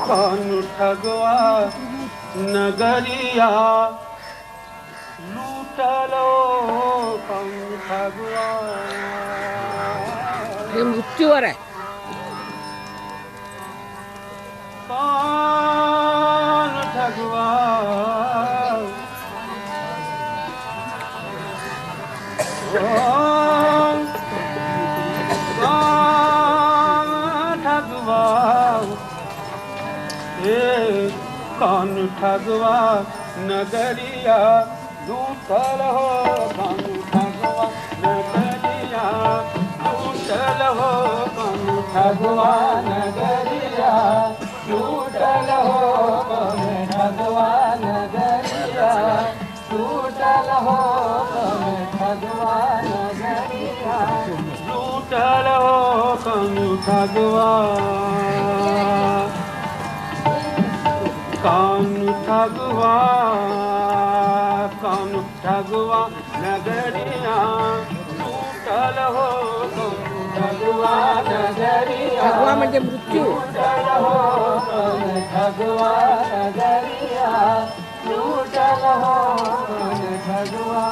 कौन ठगवा नगरिया लूटलो कौन ठगवा हे मृत्यूवर आहे. कौन ठगवा कौन ठगवा नगरिया लूटल हो कौन ठगवा नगरिया लूटल हो कौन ठगवा नगरिया लूटल हो कौन ठगवा नगरिया लूटल हो कौन ठगवा नगरिया लूटल हो कौन ठगवा कौन ठगवा नगरिया लूटल हो कौन ठगवा नगरिया ठगवा म्हणजे मृत्यू. लूटल हो कौन ठगवा नगरिया लूटल हो कौन ठगवा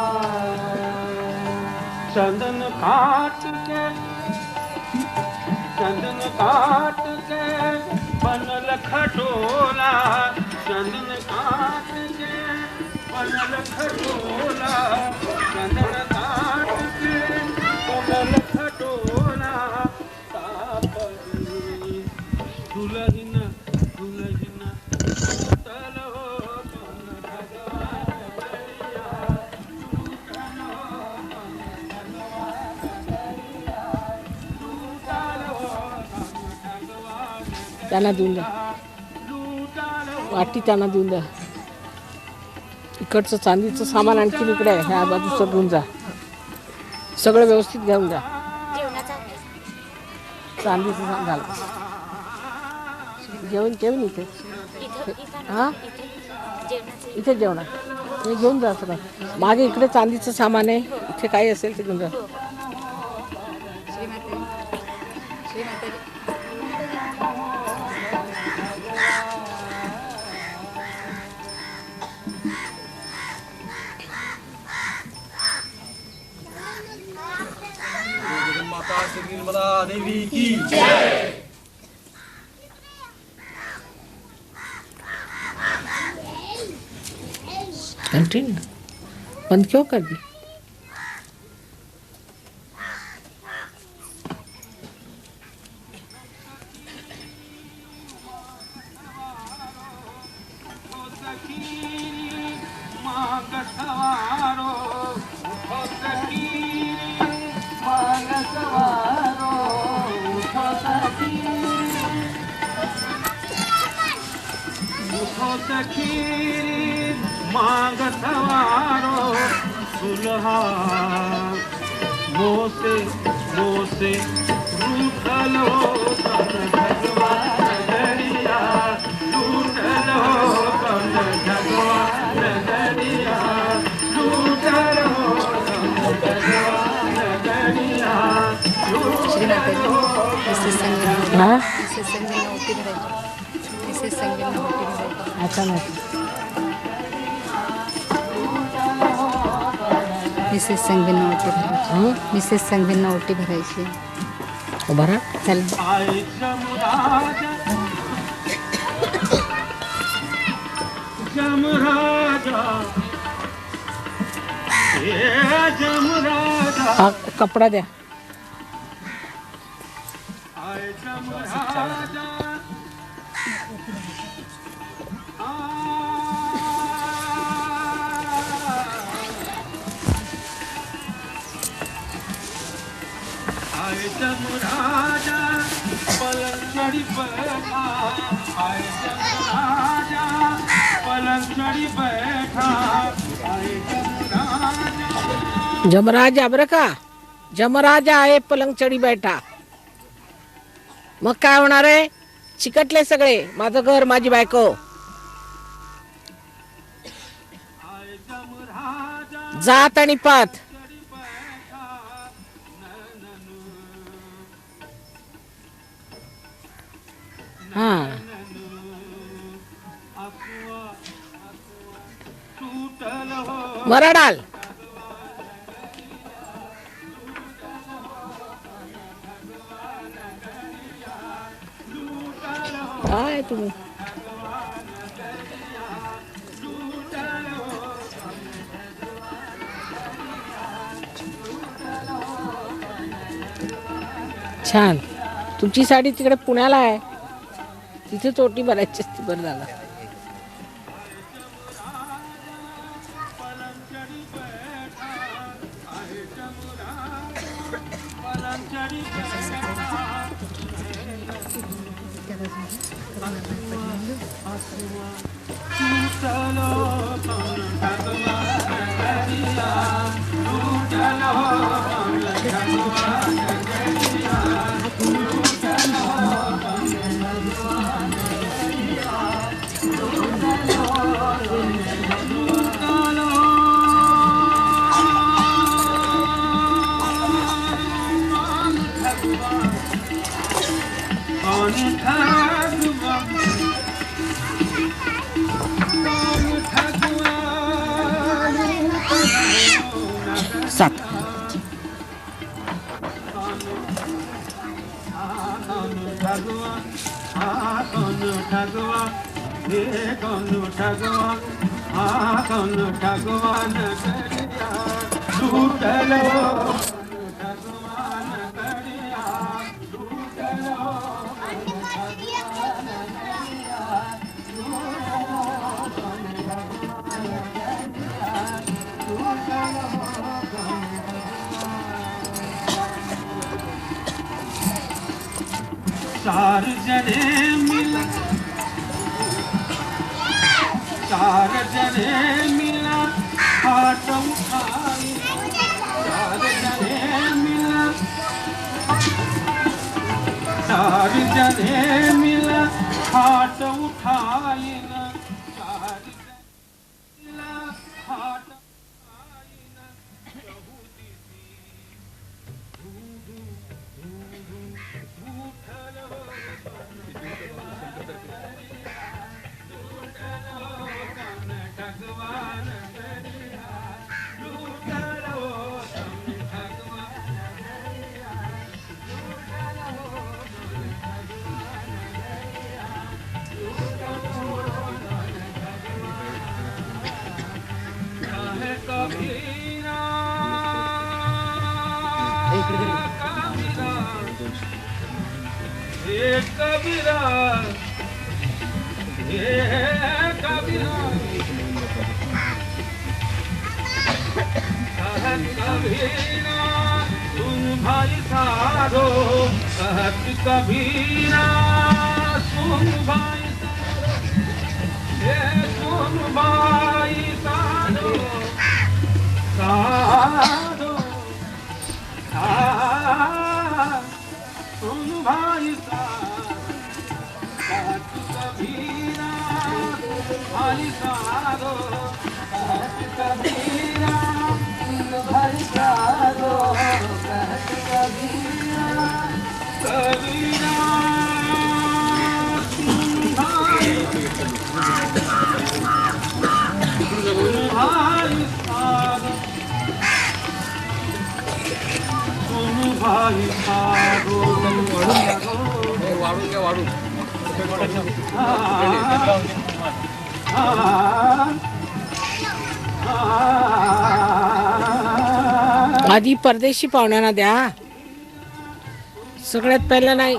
चंदन काट के बनल खटोला चंदन काट के बनल खटोला चंदन काट के बनल खटोला दुलहिन लूटल हो कौन भगवान नगरिया लूटल हो कौन भगवान नगरिया लूटल हो कौन भगवान त्यांना देऊन द्या वाटी, त्यांना देऊन द्या. इकडचं चांदीचं सामान आणखी इकडे आहे, ह्या बाजूचं घेऊन जा. सगळं व्यवस्थित घेऊन जा. चांदीचं सामान घाल. जेवण इथे हां इथे जेवणार हे घेऊन जा. सगळं मागे इकडे चांदीचं सामान आहे, इथे काही असेल ते घेऊन जा. देवी की जय. कंटिन्यू बंद क्यों कर दी? मांग सवारो सुलहा मोसे रूठल हो कौन भगवान नगरिया लूटल हो कौन भगवान नगरिया लूटल हो कौन भगवान नगरिया लूटल हो अच्छा नाही मिसेस संगीना ओटी भरायची. भरा चल हा कपडा द्या. जमराजा पलंग चढ़ी बैठा आए जमराजा पलंग चढ़ी बैठा आए जमराजा. जमराज बरं का, जमराजा आहे पलंग चढी बैठा. मग काय होणार आहे? चिकटले सगळे, माझं घर माझी बायको. जात आणि पात हा सुटल हो मराडाल काय तुम्ही छान. तुमची साडी तिकडे पुण्याला आहे, तिथे चोटी भरायची असती. बरं झालं. सात चार जने मिला, चार जने मिला हाथ उठाई, चार जने मिला, चार जने मिला हाथ उठाई, चार जने मिला हाथ उठाई, प्रभु दीदी उठल हो भगवान करिया, लूटल हो भगवान करिया, लूटल हो भगवान करिया, लूटल हो भगवान कबीरा हे कबीरा, हे कबीरा, कहत कबीरा सुन भाई साधो, कहत कबीरा सुन भाई साधो, हे सुन भाई साधो, साधो सुन भाई साधो, कहत कबीरा भाई साधो, कहत कबीरा सुन भाई साधो, कहत कबीरा, कबीरा सुन भाई, सुन भाई साधो, सुन भाई साधो, वाढून घ्या वाढून आधी परदेशी पाहुण्यांना द्या, सगळ्यात पहिला नाही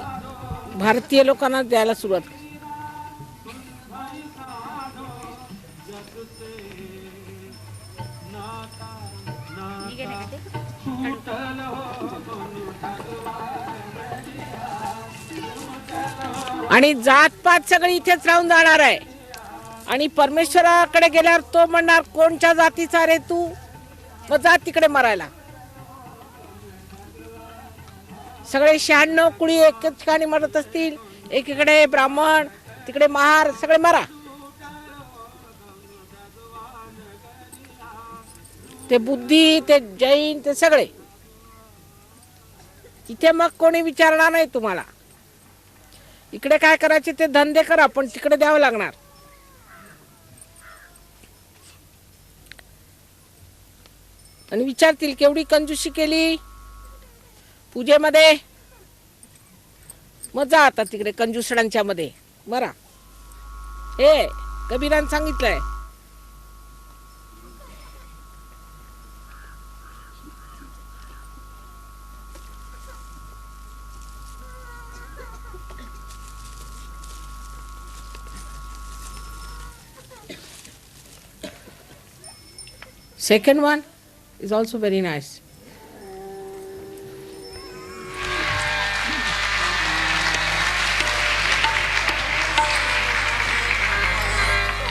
भारतीय लोकांना द्यायला सुरुवात. आणि जातपात सगळी इथेच राहून जाणार आहे. आणि परमेश्वराकडे गेल्यावर तो म्हणणार कोणच्या जातीचा रे तू, मग जा तिकडे मरायला. सगळे 96 कुळी एक ठिकाणी मरत असतील, एकीकडे ब्राह्मण तिकडे महार, सगळे मरा. ते बुद्धी, ते जैन, ते सगळे तिथे मग कोणी विचारणार नाही तुम्हाला. इकडे काय करायचे ते धंदे करा, पण तिकडे द्यावं लागणार. आणि विचारतील केवढी कंजूसी केली पूजेमध्ये. मजा आता तिकडे कंजूसडांच्या मध्ये. बरा हे कबीरान सांगितलंय. Second one is also very nice.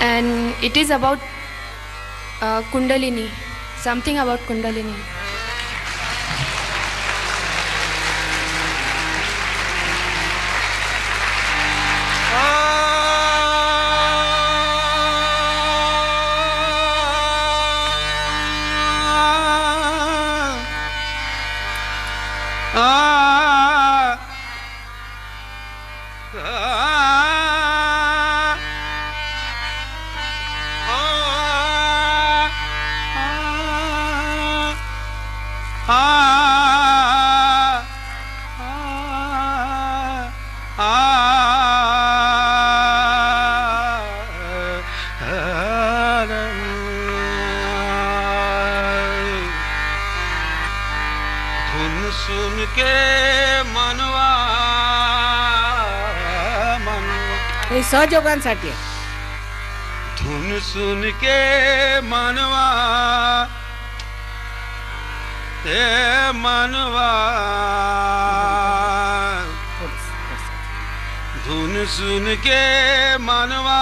And it is about Kundalini, something about Kundalini. धुन सुन के मनवा हे सहयोगांसाठी आहे. धुन सुन के मनवा हे मनवा धुन सुन के मनवा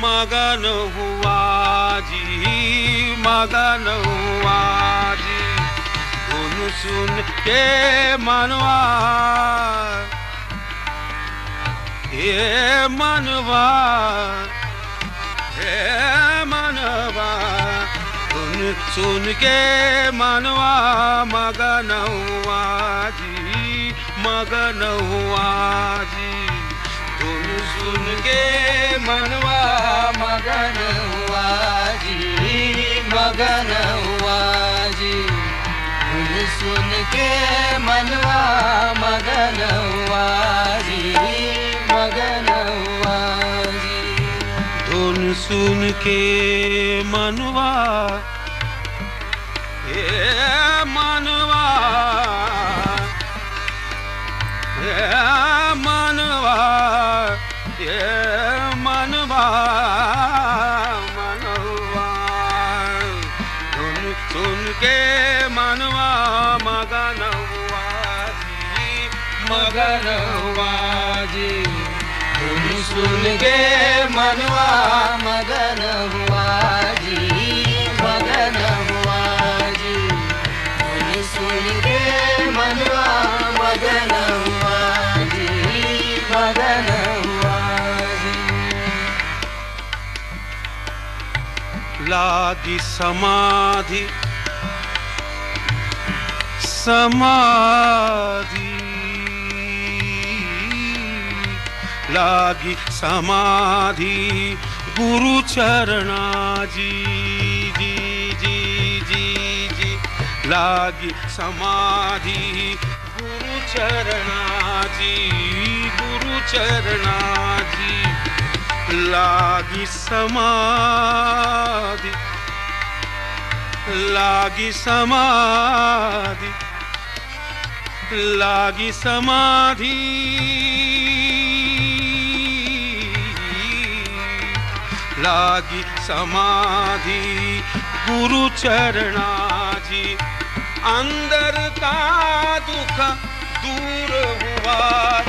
मगन हुआ जी मगन हुआ जी धुन सुन के मनवा हे मनवा धुन सुन के मनवा मगन हुआ जी मगन हुआ जी धुन सुन के मनवा मगन हुआ जी मगन हुआ जी धुन सुन के मनवा मगन हुआ जी मगन हुआ जी धुन सुन के मनवा हे मनवा हे मनवा हे मनवा मनवा धुन सुन के मनवा मगन हुआ जी मगन हुआ जी धुन सुन के मनवा मगन हुआ जी मगन हुआ जी धुन सुन के मनवा मगन हुआ जी मगन हुआ जी लागी समाधि समाधि लागी समाधि गुरु चरणा जी जी जी जी जी लागी समाधि गुरु चरणा जी गुरु चरणा जी लागी समाधि लागी समाधि लागी समाधि लागी समाधि गुरु चरणा जी अंदर का दुख दूर हुआ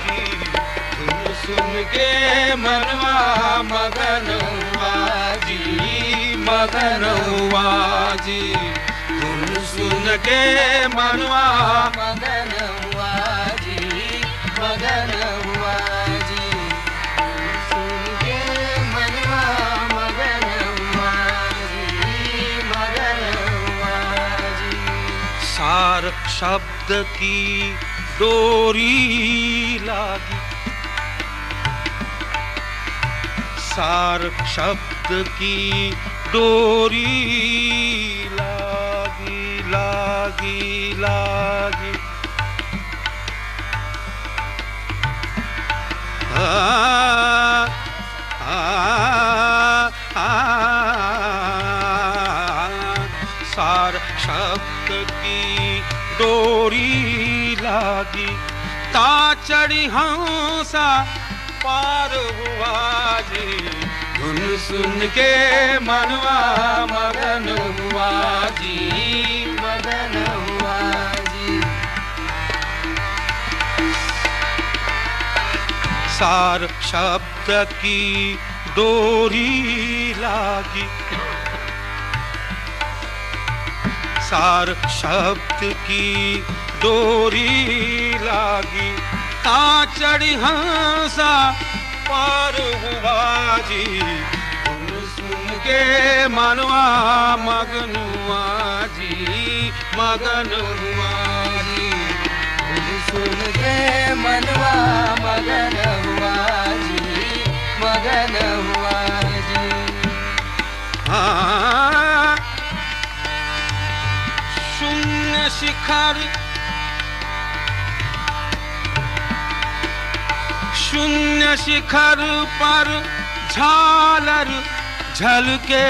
जी धुन सुन के मनवा मगन हुआ जी मगन हुआ जी धुन सुन के मनवा मगन हुआ जी मगन हुआ जी धुन सुन के मनवा मगन हुआ जी मगन हुआ जी सार शब्द की डोरी लागी सार शब्द की डोरी लागी लागी लागी आ, आ, आ, सार शब्द की डोरी लागी ता चढ़ी हंसा पार हुआ जी धुन सुन के मनवा मगन हुआ जी मगन हुआ जी सार शब्द की डोरी लागी सार शब्द की डोरी लागी ता चढ़ी हंसा पार हुआ जी धुन सुन के मनवा मगन हुआ जी मगन हुआ जी धुन सुन के मनवा मगन हुआ जी मगन हुआ जी हाँ शून्य शिखर शून्य शिखर पर झालर झलके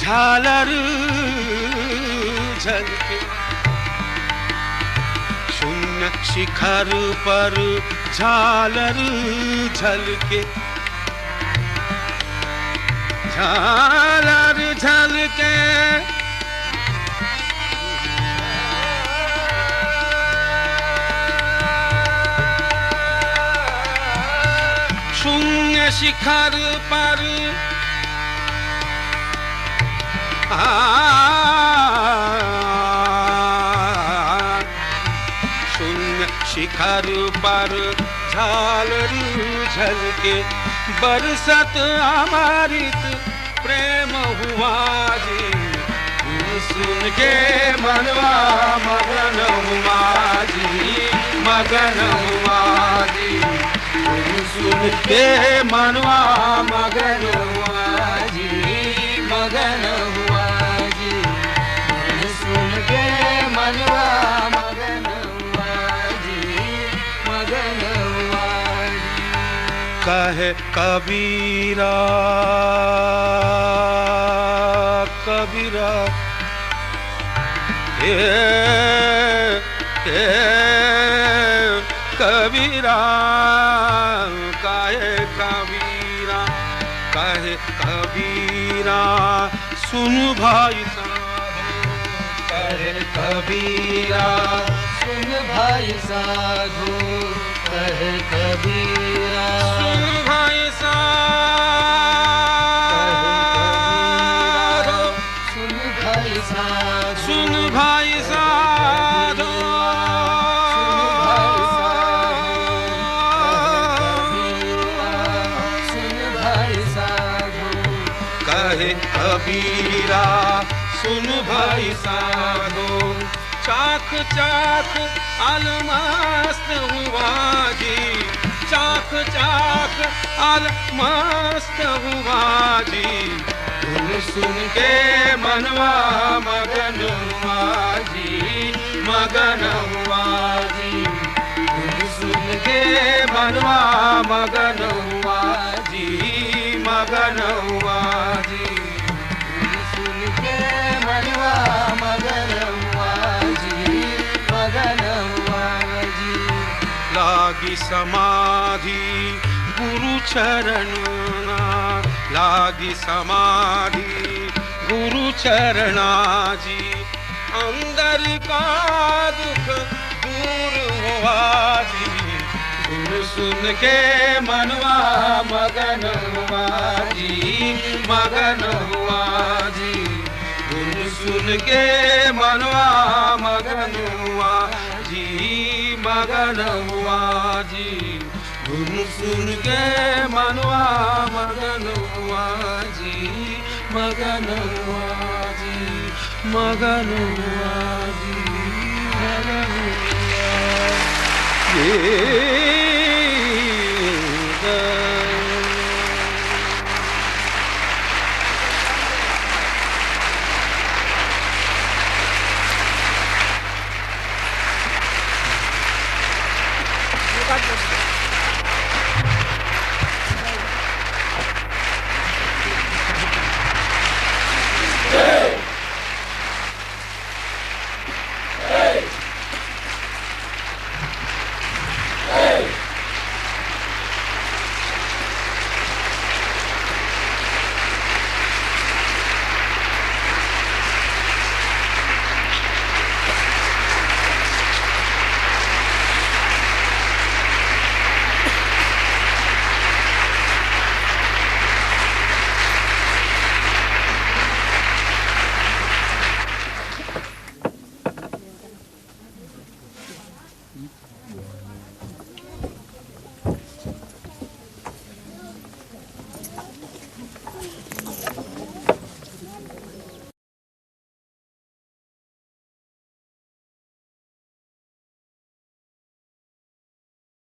झालर झलके शून्य शिखर पर झालर झलके झालर झलके शून्य शिखर पर शून्य शिखर पर झालर झलके बरसत अमृत प्रेम हुआ जी सुन के मनवा मगन हुआ जी मगन हुआ जी सुन के मनवा मगन हुआ जी मगन हुआ जी सुन के मनवा मगन हुआ जी मगन हुआ जी कहे कबीरा कबीरा कबीरा काहे कबीरा काहे कबीरा सुन भाई साधु कहे कबीरा सुन भाई साधु कहे कबीरा सुन भाई साधु सुन भाई साधु सुन भाई साधु कहे कबीरा सुन भाई साधो चाख चाख अलमस्त हुआ जी चाख चाख अलमस्त हुआ जी धुन सुन के मनवा मगन हुआ जी मगन हुआ जी धुन सुन के मनवा मगन हुआ जी मगन हुआ जी सुन के मनवा मगन हुआ जी मगन हुआ जी लागी समाधि गुरु चरण लागी समाधि गुरु चरणा जी अंदर का दुख दूर हुआ जी धुन सुन के मनवा मगन हुआ जी मगन हुआ जी धुन सुन के मनवा मगन हुआ जी मगन हुआ जी धुन सुन के मनवा मगन हुआ जी मगन हुआ जी मगन हुआ जी मगन हुआ जी